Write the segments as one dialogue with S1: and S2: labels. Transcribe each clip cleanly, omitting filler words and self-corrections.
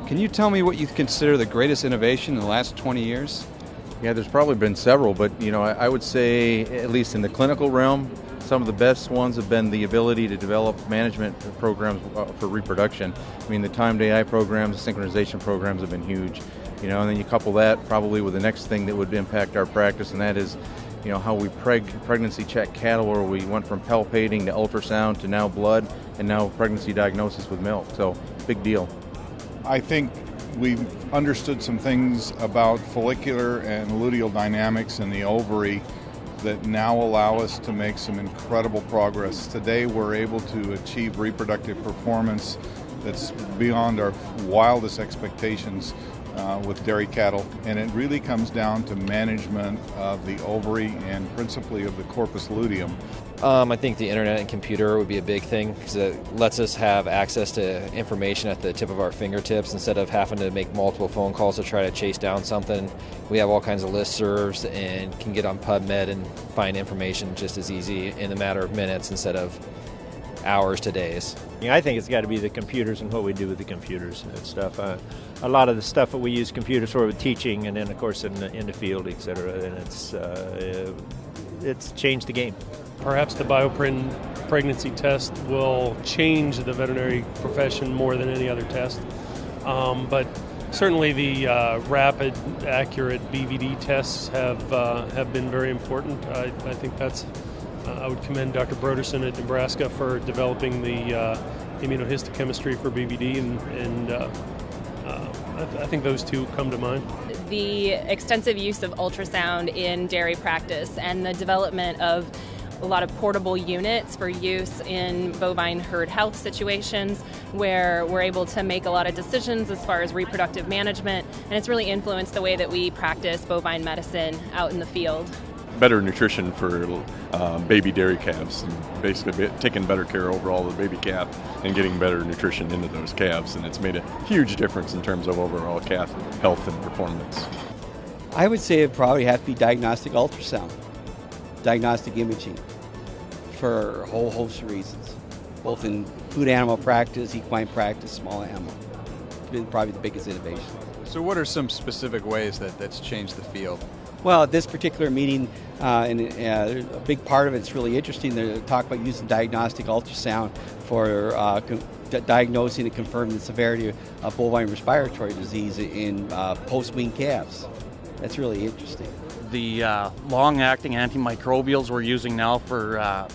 S1: Can you tell me what you consider the greatest innovation in the last 20 years?
S2: Yeah, there's probably been several, but I would say, at least in the clinical realm, some of the best ones have been the ability to develop management programs for reproduction. I mean, the timed AI programs, the synchronization programs have been huge. And then you couple that probably with the next thing that would impact our practice, and that is, how we pregnancy check cattle, where we went from palpating to ultrasound to now blood, and now pregnancy diagnosis with milk. So, big deal.
S3: I think we've understood some things about follicular and luteal dynamics in the ovary that now allow us to make some incredible progress. Today we're able to achieve reproductive performance that's beyond our wildest expectations with dairy cattle, and it really comes down to management of the ovary and principally of the corpus luteum.
S4: I think the internet and computer would be a big thing because it lets us have access to information at the tip of our fingertips instead of having to make multiple phone calls to try to chase down something. We have all kinds of listservs and can get on PubMed and find information just as easy in a matter of minutes instead of hours to days.
S5: I think it's got to be the computers and what we do with the computers and stuff. A lot of the stuff that we use computers for with teaching, and then of course in the field, etc. And it's changed the game.
S6: Perhaps the BioPrin pregnancy test will change the veterinary profession more than any other test. But certainly the rapid, accurate BVD tests have been very important. I think I would commend Dr. Broderson at Nebraska for developing the immunohistochemistry for BVD, and I think those two come to mind.
S7: The extensive use of ultrasound in dairy practice and the development of a lot of portable units for use in bovine herd health situations where we're able to make a lot of decisions as far as reproductive management, and it's really influenced the way that we practice bovine medicine out in the field.
S8: Better nutrition for baby dairy calves, and basically taking better care overall of the baby calf and getting better nutrition into those calves, and it's made a huge difference in terms of overall calf health and performance.
S9: I would say it probably has to be diagnostic ultrasound, diagnostic imaging, for a whole host of reasons, both in food animal practice, equine practice, small animal. It's been probably the biggest innovation.
S1: So what are some specific ways that's changed the field?
S9: Well, at this particular meeting, a big part of it's really interesting. They talk about using diagnostic ultrasound for diagnosing and confirming the severity of bovine respiratory disease in post-wean calves. That's really interesting.
S10: The long-acting antimicrobials we're using now for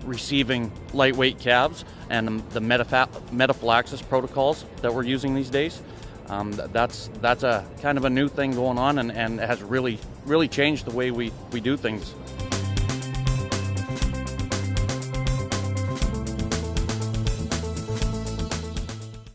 S10: receiving lightweight calves, and the metaphylaxis protocols that we're using these days. That's a kind of a new thing going on, and has really changed the way we do things.